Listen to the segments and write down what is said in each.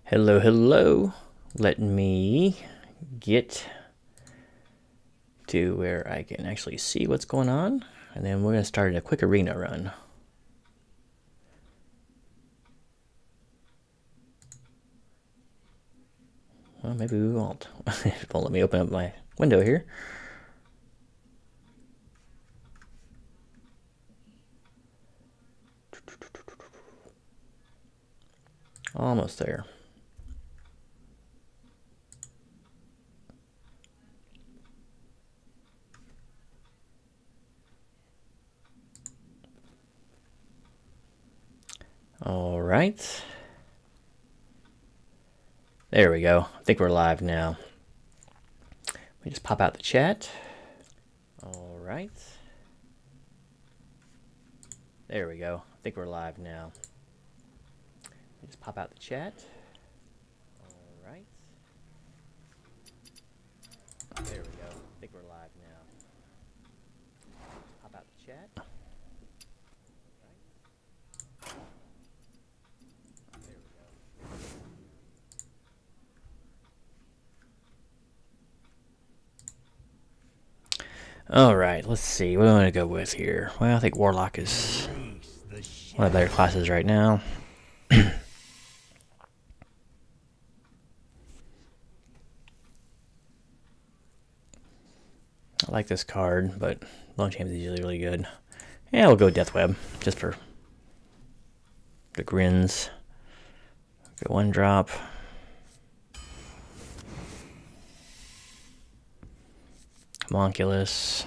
Hello, hello. Let me get to where I can actually see what's going on, and then we're going to start a quick arena run. Well, maybe we won't. It won't let me open up my window here. Almost there. All right. There we go. I think we're live now. Let me just pop out the chat. All right. There we go. I think we're live now. Let me just pop out the chat. All right. There we go. I think we're live now. Pop out the chat. Alright, let's see. What do I want to go with here? Well, I think Warlock is one of the better classes right now. I like this card, but Lone Champ is usually really good. Yeah, we'll go Death Web, just for the grins. Go one drop. Homunculus,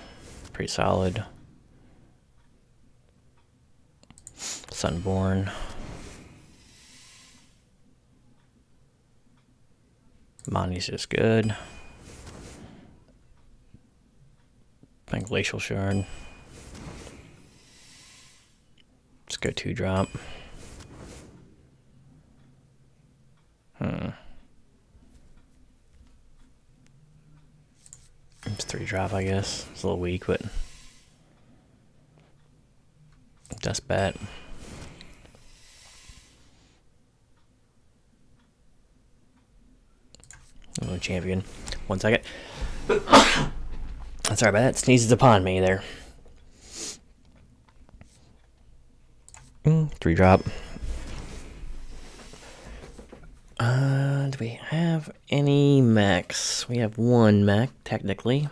pretty solid. Sunborn. Monty's just good. I think Glacial Shard. Let's go 2-drop. It's 3-drop, I guess. It's a little weak, but Dust Bat. Oh, champion. 1 second. Sorry about that. Sneezes upon me there. 3-drop. Do we have any mechs? We have 1 mech, technically.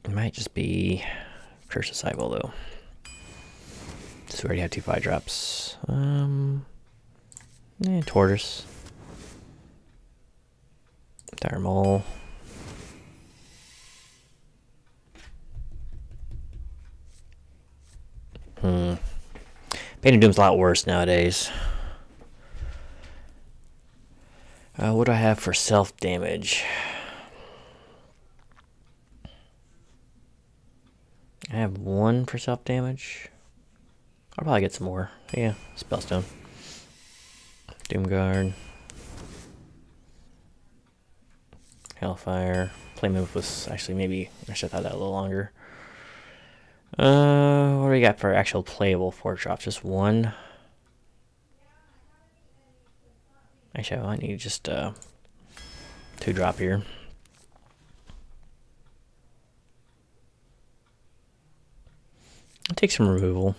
It might just be Curse Disciple, though. So we already have 2 5-drops. Tortoise. Dire Mole. Painted Doom's a lot worse nowadays. What do I have for self-damage? I have 1 for self-damage. I'll probably get some more. Yeah, Spellstone. Doomguard. Hellfire. Play move was actually maybe, I should have thought that a little longer. What do we got for actual playable 4-drops? Just 1. Actually, I might need just 2-drop here. I'll take some removal.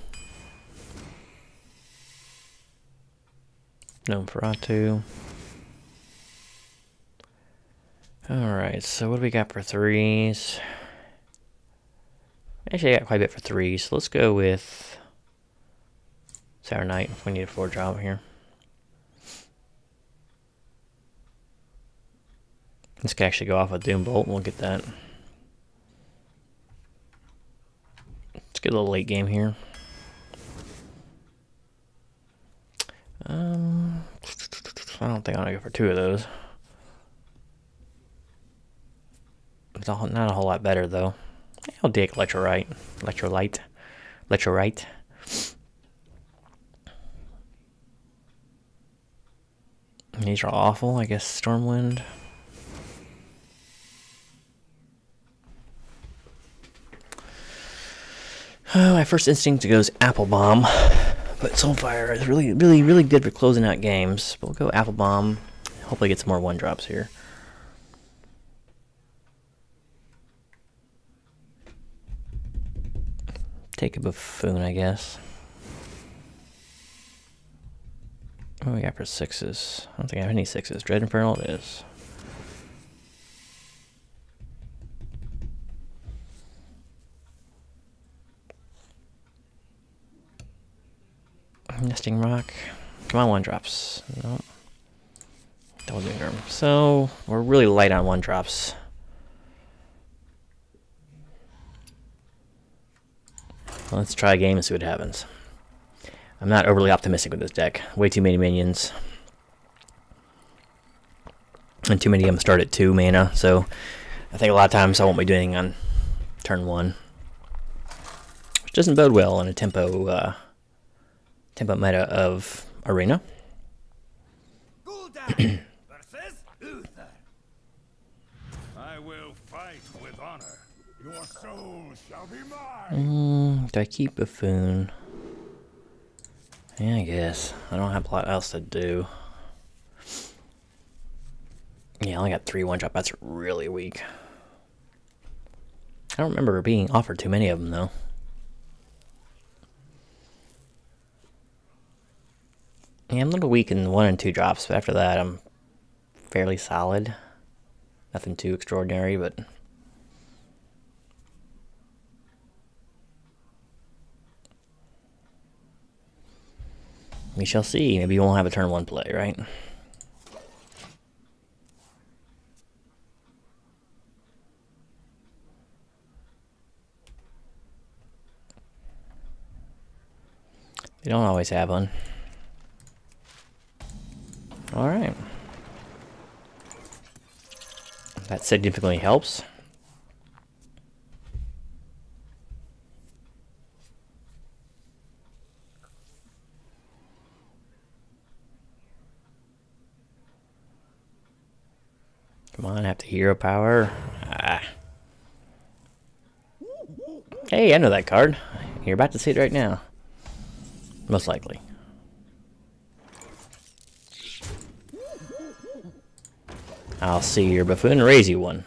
Nosferatu. Alright, so what do we got for 3s? Actually, I got quite a bit for 3s, so let's go with Sour Knight if we need a 4-drop here. This could actually go off a Doom Bolt, we'll get that. Let's get a little late game here. I don't think I'm gonna go for 2 of those. It's not a whole lot better though. I'll take Electrolyte. These are awful, I guess. Stormwind. My first instinct goes Apple Bomb, But Soulfire is really, really, really good for closing out games. But we'll go Apple Bomb. Hopefully get some more 1-drops here. Take a Buffoon, I guess. What do we got for 6s? I don't think I have any 6s. Dread Infernal it is. Nesting Rock. Come on, 1-drops. Nope. Double Doom. So, we're really light on 1-drops. Well, let's try a game and see what happens. I'm not overly optimistic with this deck. Way too many minions. And too many of them start at 2 mana, so I think a lot of times I won't be doing on turn 1. Which doesn't bode well in a tempo meta of Arena. I will fight with honor. Your soul shall be mine. Do I keep Buffoon? Yeah, I guess. I don't have a lot else to do. Yeah, I only got 3 1-drop. That's really weak. I don't remember being offered too many of them, though. Yeah, I'm a little weak in 1 and 2 drops, but after that, I'm fairly solid. Nothing too extraordinary, but... we shall see. Maybe you won't have a turn 1 play, right? You don't always have one. Alright. That significantly helps. Come on, I have to hero power. Ah. Hey, I know that card. You're about to see it right now. Most likely. I'll see your Buffoon and raise you one.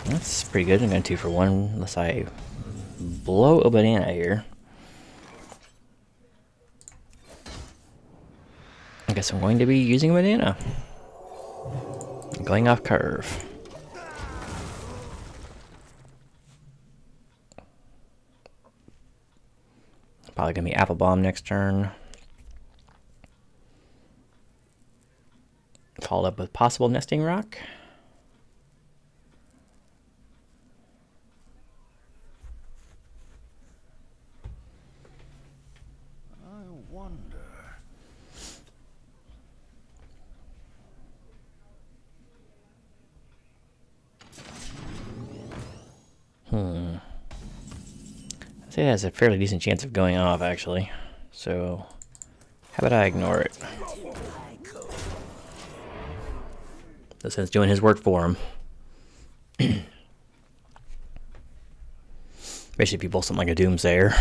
That's pretty good. I'm going 2 for 1 unless I blow a banana here. I guess I'm going to be using a banana. Going off curve. Probably gonna be Apple Bomb next turn. Followed up with possible Nesting Rock. I wonder. I'd say it has a fairly decent chance of going off, actually. So, how about I ignore it? This is doing his work for him. Especially if you pull something like a Doomsayer.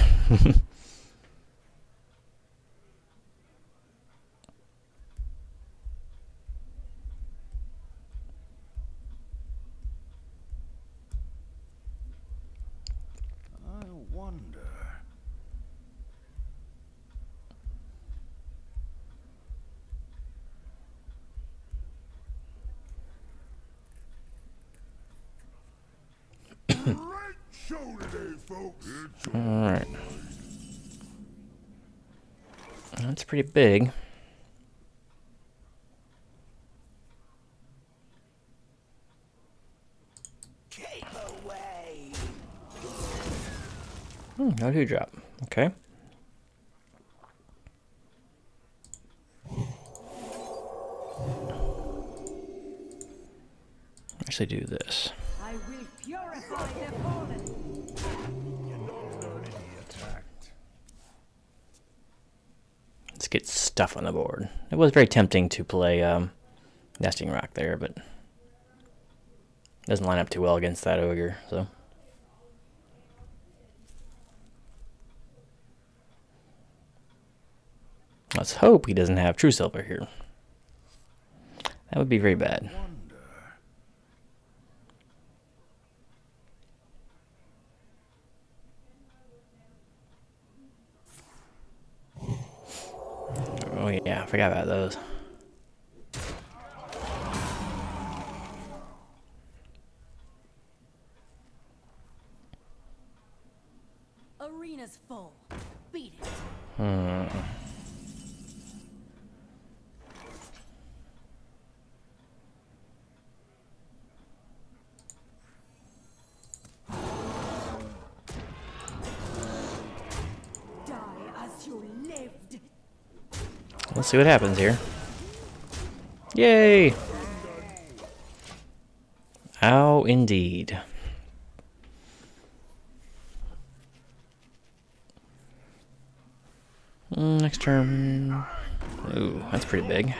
Alright. That's pretty big. No 2-drop. Okay. Actually do this. I will purify the fallen. Let's get stuff on the board. It was very tempting to play Nesting Rock there, but Doesn't line up too well against that ogre, so. Let's hope he doesn't have true silver here. That would be very bad. Oh yeah, I forgot about those. Arena's full. Beat it. Die as you lived. Let's see what happens here. Yay! Ow, indeed. Next turn. Ooh, that's pretty big.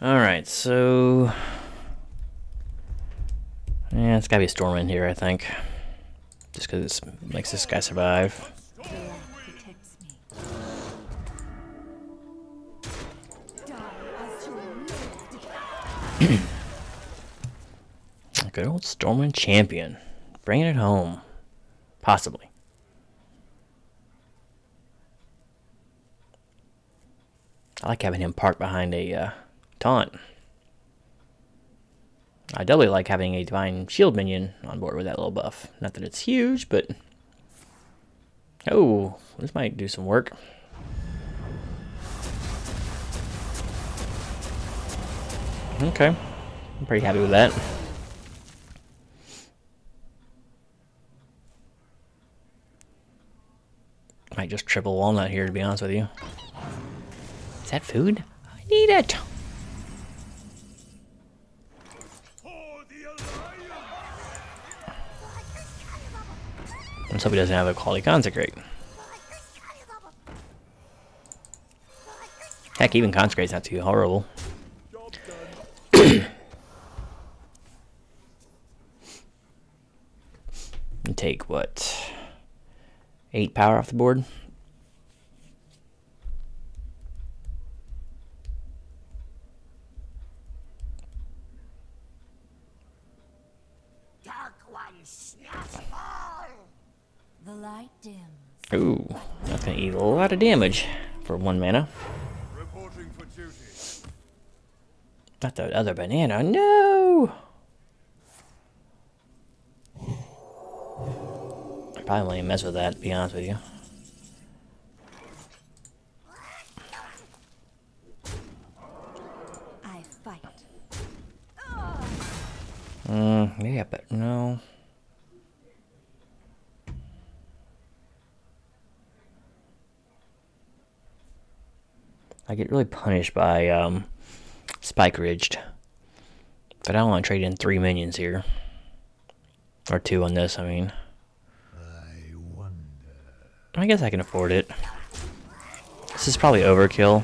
Alright, so. Yeah, it's gotta be a Stormwind here, I think. Just because it makes this guy survive. Protects me. Die as you lived. Good old Stormwind champion. Bringing it home. Possibly. I like having him parked behind a taunt. I doubly like having a Divine Shield minion on board with that little buff. Not that it's huge, but... Oh, this might do some work. Okay. I'm pretty happy with that. Might just triple walnut here, to be honest with you. Is that food? I need it! Let's hope he doesn't have a quality consecrate. Heck, even consecrate's not too horrible. And take what? 8 power off the board. Dark one snatch all. The light dims. Ooh, that's gonna eat a lot of damage for 1 mana. Reporting for duty. Not the other banana, no! I probably won't even mess with that, to be honest with you. I fight. Yeah, but no. I get really punished by Spike Ridged. But I don't want to trade in 3 minions here. Or 2 on this, I mean. I wonder. I guess I can afford it. This is probably overkill.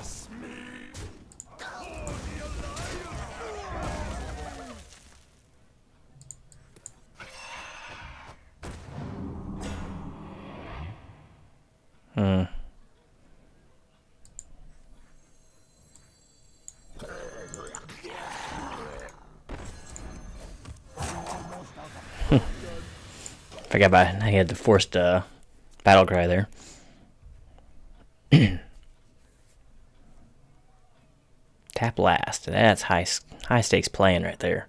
Forgot about it. I had the forced battle cry there. Tap last. That's high stakes playing right there.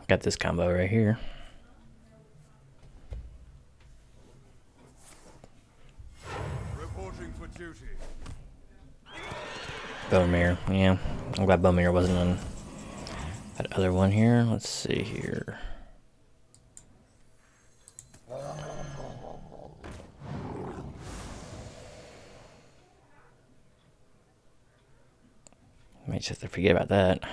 Got this combo right here. Reporting for duty. Bone Mirror. Yeah, I'm glad Bone Mirror wasn't on that other one here. Let's see here. Might just have to forget about that.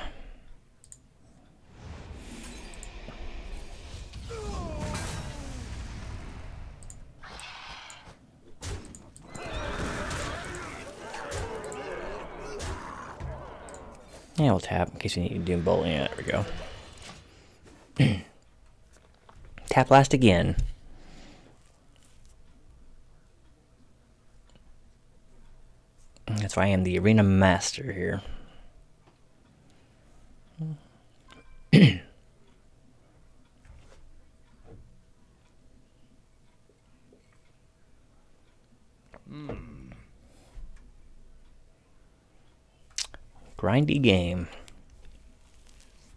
Yeah, we'll tap in case we need to do bolt. Yeah, there we go. Tap last again. That's why I am the arena master here. Grindy game.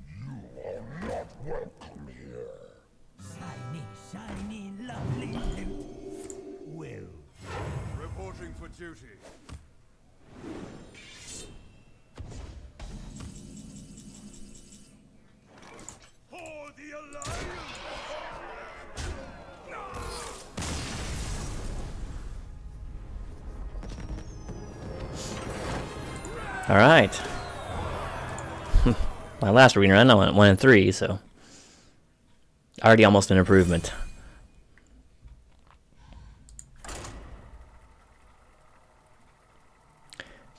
You are not welcome here. Shiny, shiny, lovely loot. Well, Reporting for duty. For the Alliance! All right. My last arena run, I went 1 and 3, so already almost an improvement.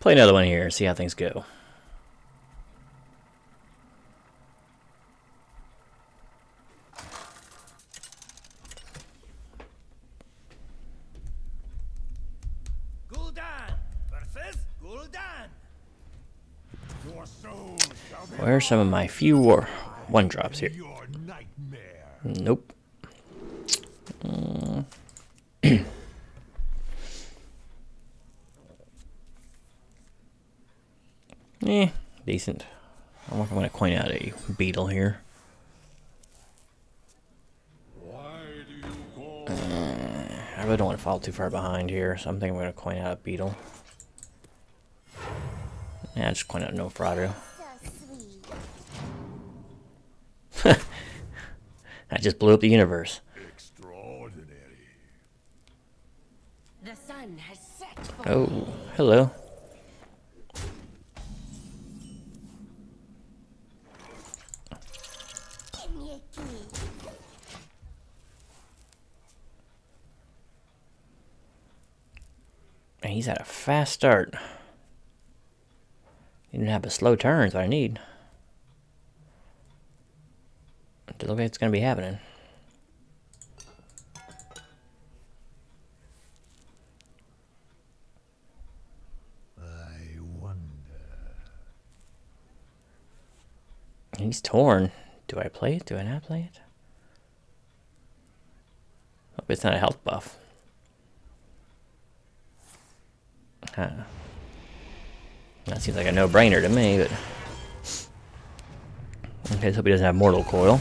Play another one here, see how things go. Gul'dan versus Gul'dan. Your soul shall be Where are some of my few one drops here? your nightmare. Nope. Decent. I wonder if I'm going to coin out a beetle here. Why do you call I really don't want to fall too far behind here, so I'm thinking I'm going to coin out a beetle. Yeah, just coin out no Frado. So sweet. I just blew up the universe. extraordinary? The sun has set for Oh, hello. Give me a key. And he's at a fast start. He didn't have a slow turns I need. It looks like it's going to be happening. I wonder. He's torn. Do I play it? Do I not play it? Hope it's not a health buff. Huh. That seems like a no-brainer to me, but... Okay, let's hope he doesn't have Mortal Coil.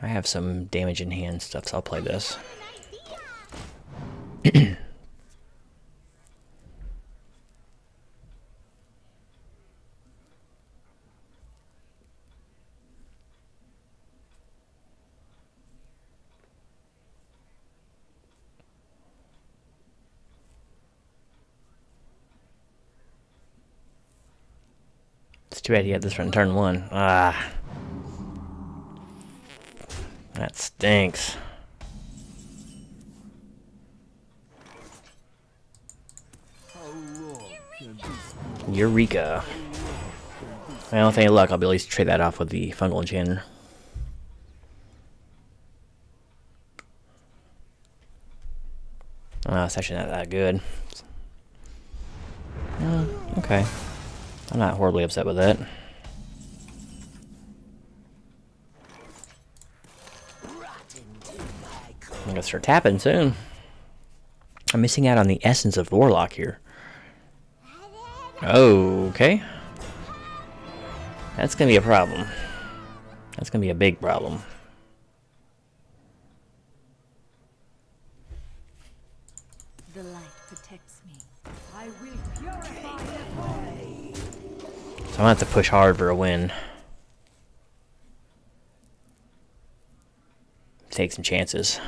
I have some damage in hand stuff, so I'll play this. It's too bad he had this from turn 1. Ah. That stinks. Eureka. I don't think luck, I'll be at least trade that off with the fungal enchanter. It's actually not that good. Okay. I'm not horribly upset with that. I'm gonna start tapping soon. I'm missing out on the essence of Warlock here. Okay. That's gonna be a problem. That's gonna be a big problem. The light protects me. I will purify the void. So I'm gonna have to push hard for a win. Take some chances.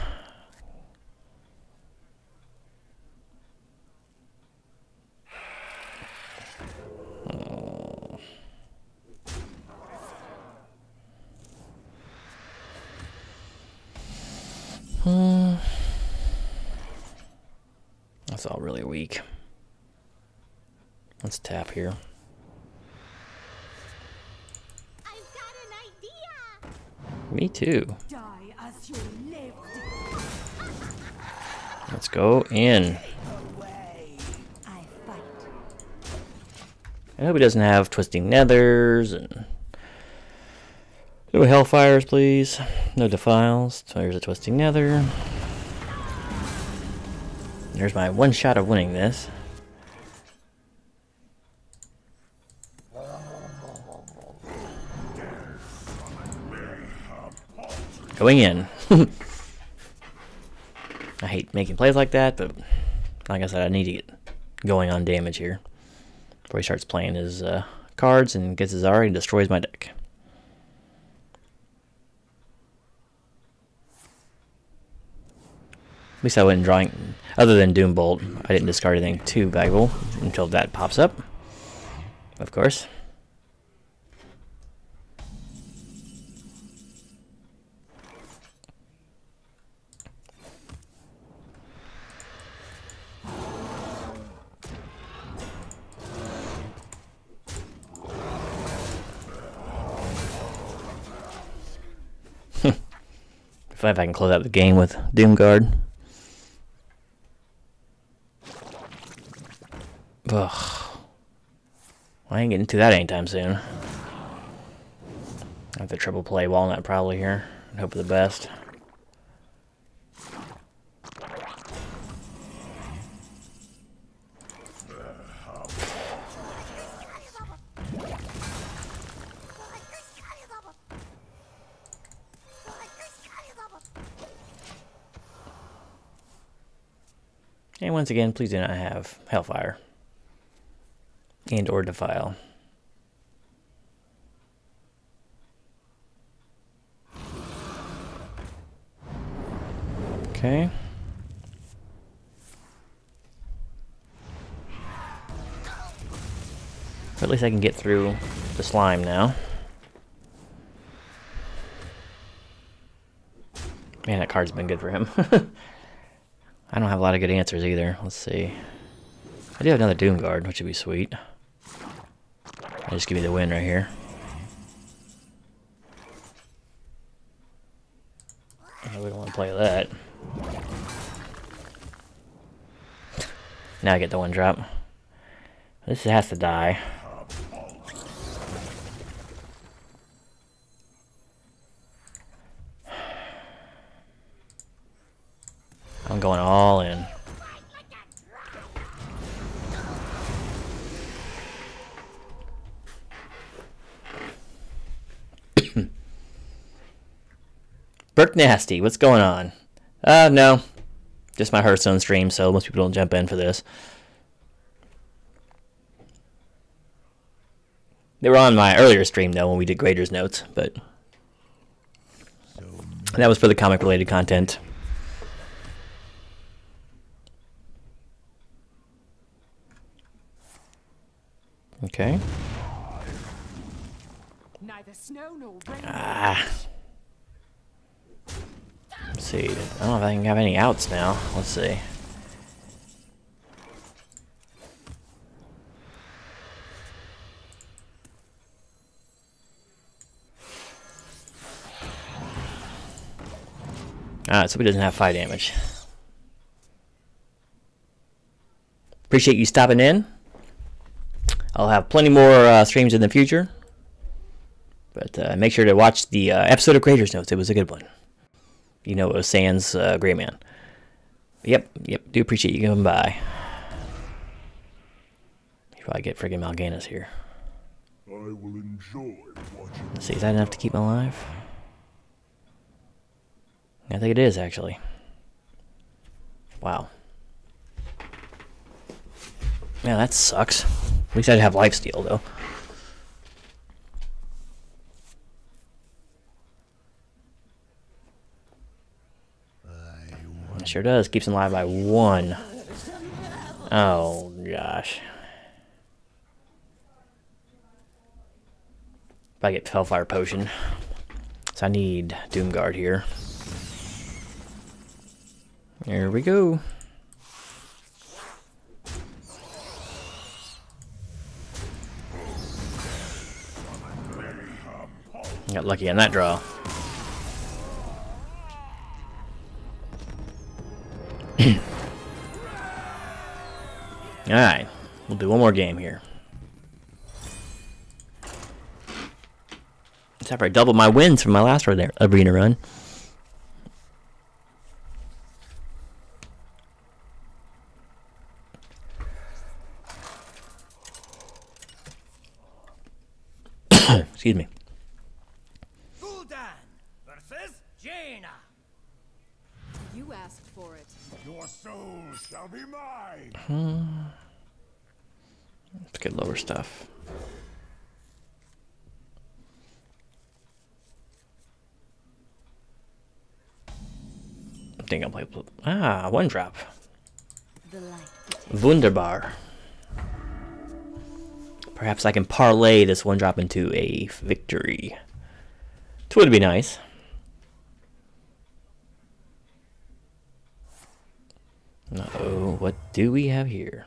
That's all really weak. Let's tap here. I've got an idea. Me too. Die as you lived. Let's go in. I fight. I hope he doesn't have twisting nethers and no hellfires, please. No defiles. So there's a twisting nether. There's my one shot of winning this. Going in. I hate making plays like that, but like I said, I need to get going on damage here before he starts playing his cards and gets his Zari and destroys my deck. At least I wasn't drawing, other than Doombolt, I didn't discard anything too valuable until that pops up, of course. If I can close out the game with Doomguard. Ugh. I ain't getting to that anytime soon. I have to triple play Walnut probably here and hope for the best. And once again, please do not have Hellfire and or Defile. Okay. But at least I can get through the slime now. Man, that card's been good for him. I don't have a lot of good answers either. Let's see. I do have another Doomguard, which would be sweet. I'll just give me the win right here. Oh, we don't want to play that. Now I get the one drop. This has to die. I'm going all in. Burke Nasty, what's going on? No. Just my Hearthstone stream, so most people don't jump in for this. They were on my earlier stream, though, when we did Grader's Notes, but that was for the comic-related content. Okay. Neither snow nor rain. Let's see. I don't know if I can have any outs now. Let's see. Alright, so he doesn't have fire damage. Appreciate you stopping in. I'll have plenty more streams in the future. But make sure to watch the episode of Grader's Notes. It was a good one. You know, it was Sans Gray Man. Yep. Do appreciate you coming by. You probably get friggin' Mal'Ganis here. I will enjoy watching. Let's see, is that enough to keep him alive? I think it is, actually. Wow. Yeah, that sucks. At least I'd have lifesteal, though. It sure does. Keeps him alive by 1. Oh, gosh. If I get Hellfire Potion. So I need Doomguard here. There we go. Got lucky on that draw. Alright, we'll do one more game here. It's after I doubled my wins from my last arena run. Excuse me. Gul'dan versus Jaina. You asked for it. Your soul shall be mine. Let's get lower stuff. I think I'll play one drop. The light detects. Wunderbar. Perhaps I can parlay this one drop into a victory. It would be nice. Uh-oh, what do we have here?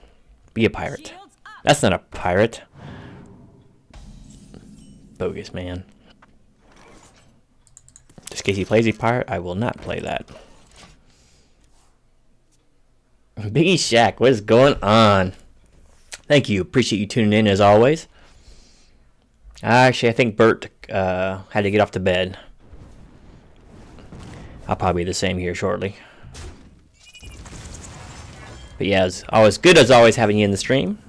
Be a pirate. Shields up. That's not a pirate. Bogus, man. Just in case he plays a pirate, I will not play that. Biggie Shack, what is going on? Thank you. Appreciate you tuning in as always. Actually, I think Bert had to get off to bed. I'll probably be the same here shortly. But yeah, it's always good as always having you in the stream.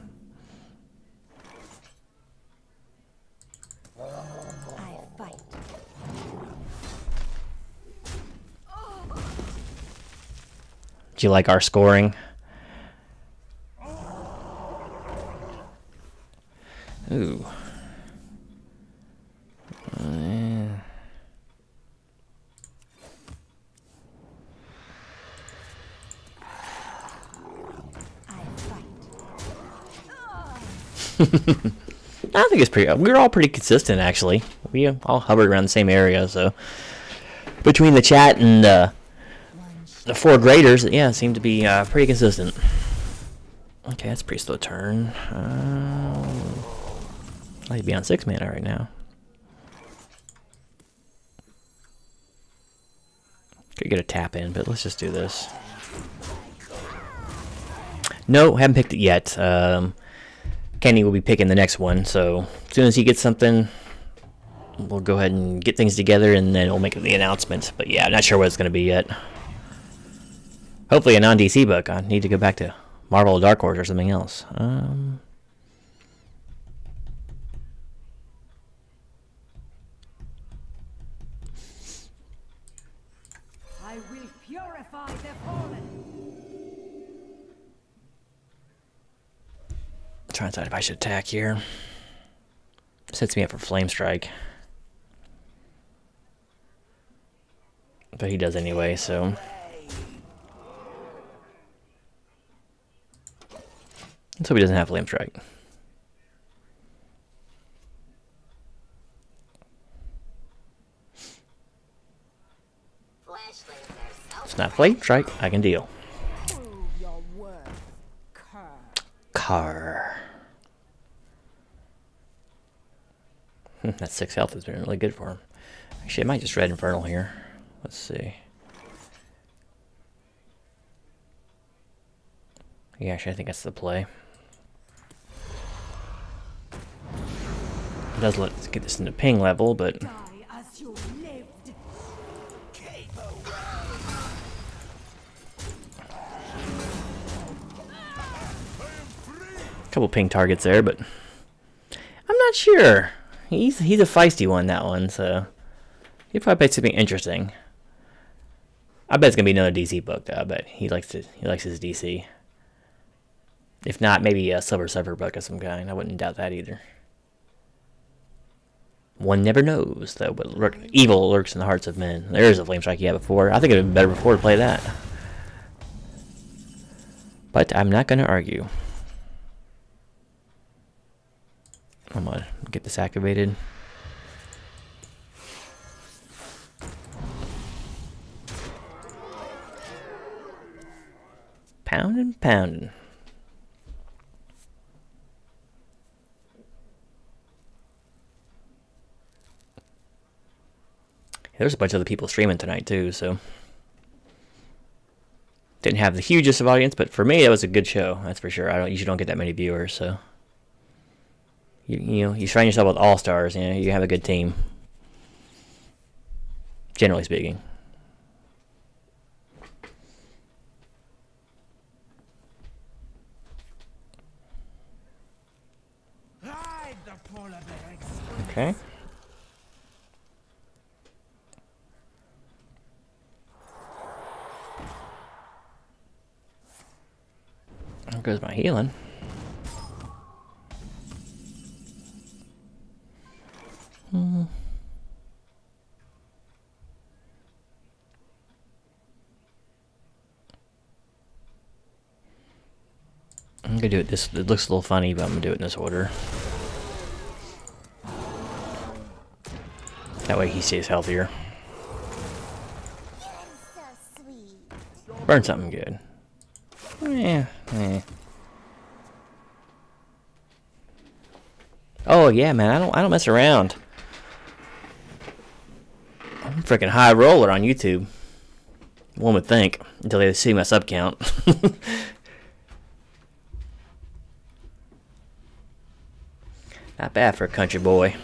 I fight. Do you like our scoring? Ooh. I think it's pretty. We're all pretty consistent, actually. We all hovered around the same area, so between the chat and the four graders, yeah, it seemed to be pretty consistent. Okay, that's a pretty slow turn. I'd like to be on 6 mana right now. Could get a tap in, but let's just do this. No, haven't picked it yet. Kenny will be picking the next one, so as soon as he gets something, we'll go ahead and get things together, and then we'll make the announcement. But yeah, I'm not sure what it's going to be yet. Hopefully a non-DC book. I need to go back to Marvel Dark Horse or something else. I will purify the fallen. Trying to decide if I should attack here. Sets me up for Flame Strike. But he does anyway, so. Let's hope he doesn't have Flame Strike. It's not Flame Strike, I can deal. Prove your worth, cur. Car. That 6 health has been really good for him. Actually, I might just Red Infernal here. Let's see. Yeah, actually, I think that's the play. It does let's get this into ping level, but Die as you lived. a couple ping targets there, but I'm not sure. He's a feisty one, that one, so he'll probably play something interesting. I bet it's gonna be another DC book, though. I bet he likes his DC. If not, maybe a Silver Surfer book of some kind. I wouldn't doubt that either. One never knows, though, but evil lurks in the hearts of men. There's a Flame Strike he had before. I think it would have been better before to play that. But I'm not going to argue. I'm going to get this activated. Pounding, pounding. There's a bunch of other people streaming tonight too, so didn't have the hugest of audience, but for me it was a good show. That's for sure. I don't usually don't get that many viewers, so you know, you surround yourself with all stars. You know, you have a good team. Generally speaking. Hide the polar bear. Okay. There goes my healing. I'm gonna do it this. It looks a little funny, but I'm gonna do it in this order. That way he stays healthier. Burn something good. Yeah. Oh yeah, man. I don't mess around. I'm a freaking high roller on YouTube. One would think until they see my sub count. Not bad for a country boy.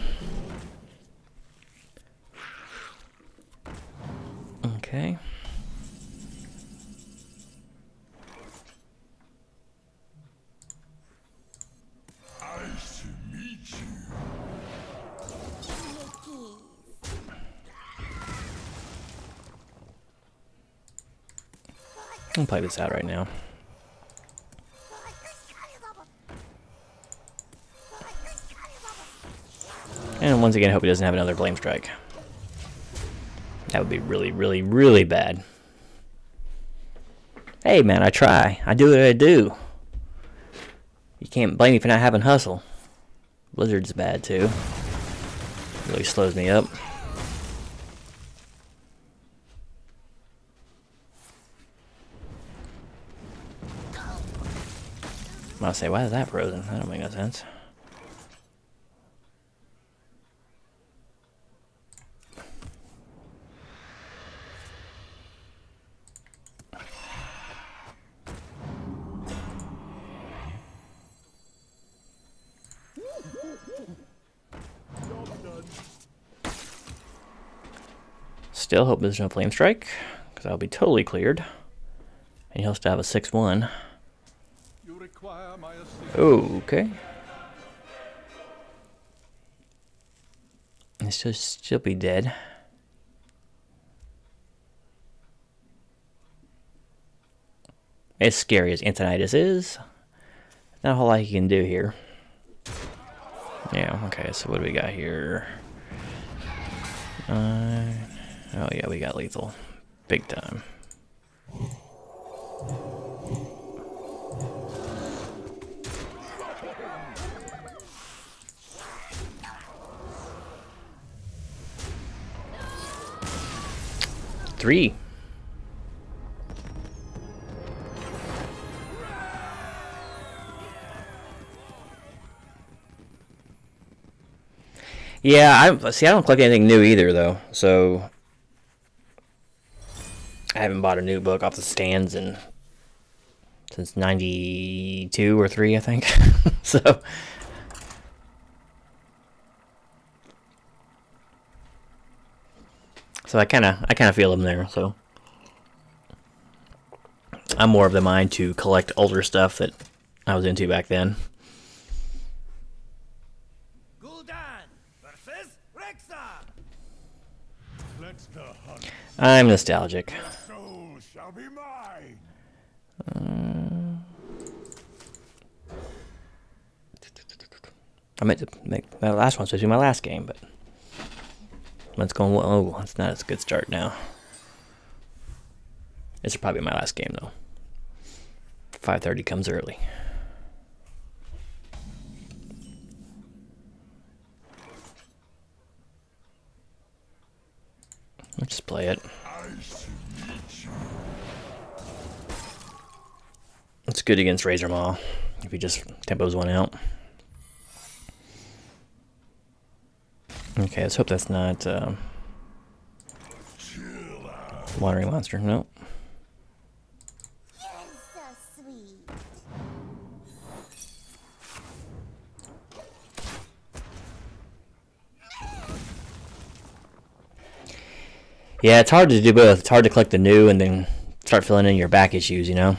Okay. Nice to meet you. I'll play this out right now. And once again, I hope he doesn't have another Blame Strike. That would be really, really, really bad. Hey, man, I try. I do what I do. You can't blame me for not having hustle. Blizzard's bad, too. Really slows me up. I'll say, why is that frozen? That don't make no sense. Still hope there's no Flame Strike, because I'll be totally cleared. And he'll still have a 6-1. Okay. It should still be dead. As scary as Antonitis is, not a whole lot you can do here. Yeah, okay, so what do we got here? Oh yeah, we got lethal. Big time. Three. Yeah, I don't collect anything new either though, so I haven't bought a new book off the stands since 92 or 3, I think. So I kind of feel them there. So I'm more of the mind to collect older stuff that I was into back then. I'm nostalgic. Your soul shall be mine. I meant to make my last one supposed to be my last game, but it's going well. Oh, it's not as good start now. This is probably my last game though. 5:30 comes early. Let's just play it. It's good against Razor Maw if he just tempos one out. Okay, let's hope that's not Wandering monster. Nope. You're so sweet. Yeah, it's hard to do both. It's hard to collect the new and then start filling in your back issues, you know?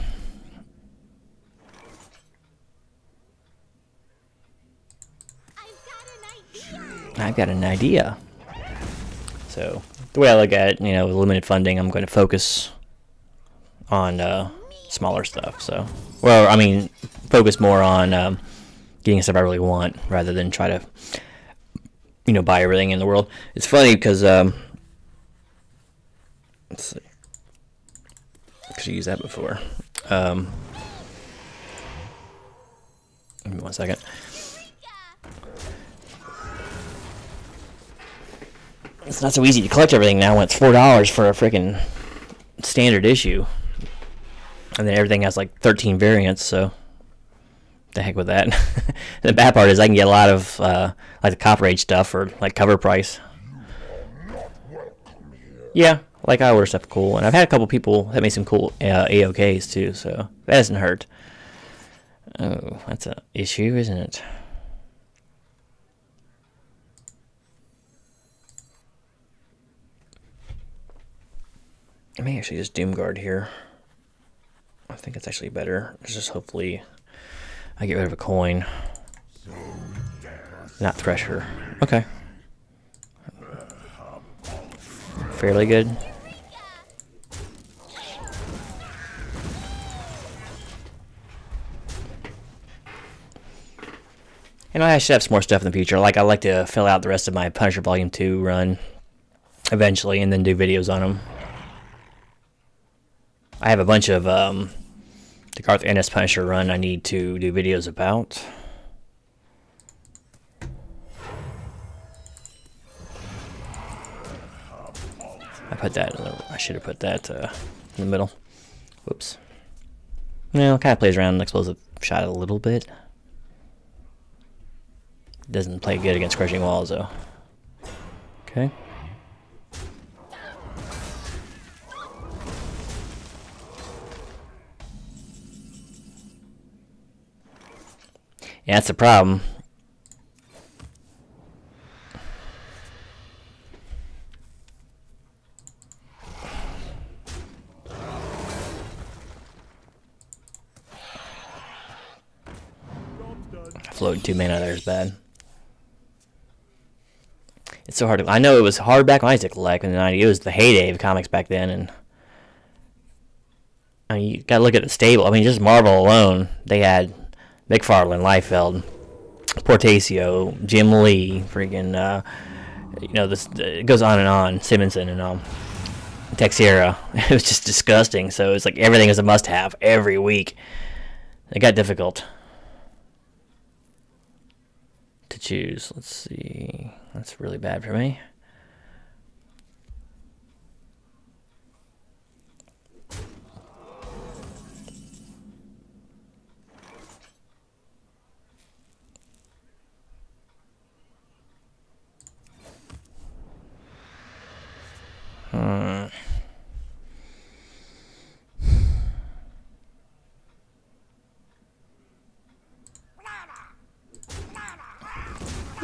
I've got an idea. So, the way I look at it, you know, with limited funding, I'm going to focus on smaller stuff. So, well, I mean, focus more on getting stuff I really want rather than try to, you know, buy everything in the world. It's funny because, let's see. I could use that before. Give me 1 second. It's not so easy to collect everything now when it's $4 for a freaking standard issue. And then everything has like 13 variants, so the heck with that. The bad part is I can get a lot of like the Copper Age stuff for like cover price. Yeah, like I order stuff cool, and I've had a couple people that made some cool AOKs too, so that doesn't hurt. Oh, that's an issue, isn't it? I may actually just Doomguard here. I think it's actually better. It's just hopefully I get rid of a coin. Not Thresher. Okay. Fairly good. And I should have some more stuff in the future. Like, I like to fill out the rest of my Punisher Volume 2 run eventually and then do videos on them. I have a bunch of the Garth Ennis Punisher run I need to do videos about. I put that in the, I should have put that in the middle. Whoops. Well, it kind of plays around an explosive shot a little bit. Doesn't play good against crushing walls though. Okay. Yeah, that's the problem. Floating 2 mana there is bad. It's so hard to... I know it was hard back when I used to collect in the 90s. It was the heyday of comics back then, and... I mean, you gotta look at the stable. I mean, just Marvel alone, they had McFarlane, Liefeld, Portacio, Jim Lee, freaking, you know, this it goes on, Simonson and all. Texera. It was just disgusting, so it's like everything is a must-have every week. It got difficult to choose. Let's see. That's really bad for me.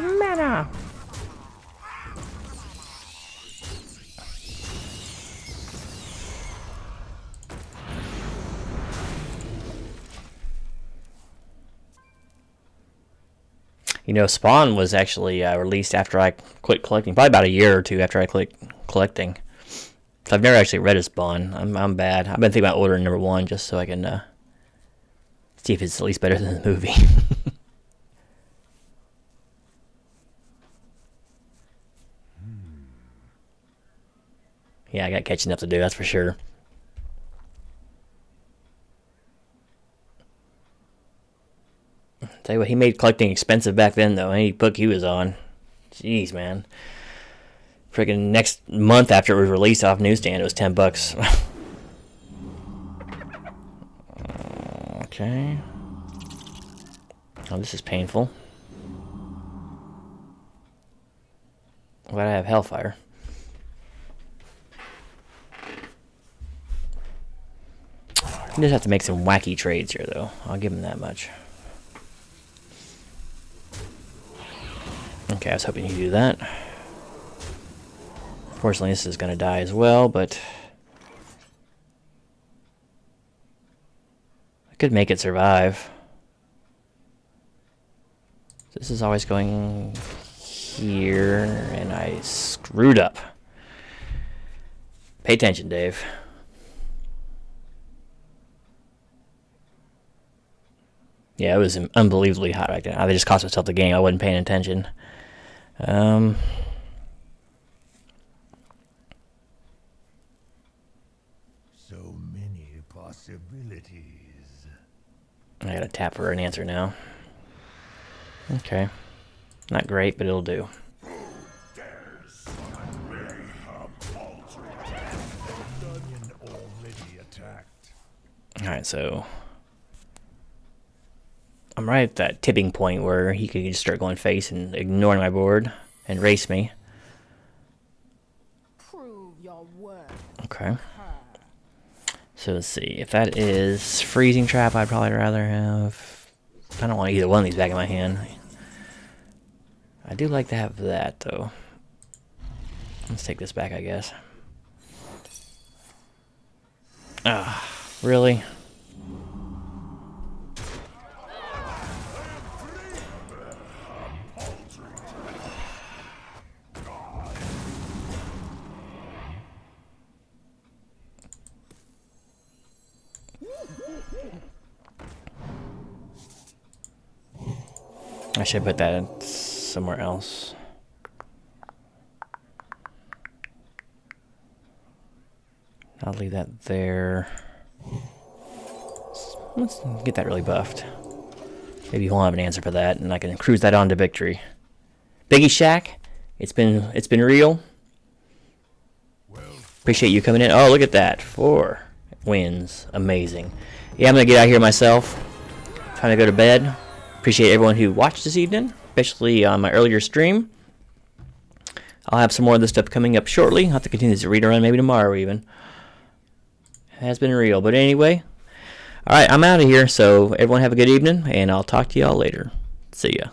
Mana. You know, Spawn was actually released after I quit collecting, probably about a year or two after I quit collecting. So I've never actually read a Spawn. I'm bad. I've been thinking about ordering #1 just so I can see if it's at least better than the movie. Yeah, I got catching up to do, that's for sure. Tell you what, he made collecting expensive back then, though. Any book he was on. Jeez, man. Freaking next month after it was released off newsstand, it was $10. Okay. Oh, this is painful. Glad I have Hellfire. He does have to make some wacky trades here, though. I'll give him that much. Okay, I was hoping he'd do that. Fortunately, this is going to die as well, but I could make it survive. This is always going here, and I screwed up. Pay attention, Dave. Yeah, it was unbelievably hot right there. I just cost myself the game. I wasn't paying attention. So many possibilities. I gotta tap for an answer now. Okay. Not great, but it'll do. Alright, so I'm right at that tipping point where he could just start going face and ignoring my board and race me. Prove your worth. Okay. So let's see. If that is freezing trap, I'd probably rather have... I don't want either one of these back in my hand. I do like to have that, though. Let's take this back, I guess. Ah, really? I should put that somewhere else. I'll leave that there. Let's get that really buffed. Maybe he'll have an answer for that, and I can cruise that on to victory. Biggie Shack, it's been real. Appreciate you coming in. Oh, look at that. 4 wins. Amazing. Yeah, I'm gonna get out of here myself. Time to go to bed. Appreciate everyone who watched this evening, especially on my earlier stream. I'll have some more of this stuff coming up shortly. I'll have to continue this read around maybe tomorrow even. It has been real. But anyway, alright, I'm out of here. So everyone have a good evening, and I'll talk to y'all later. See ya.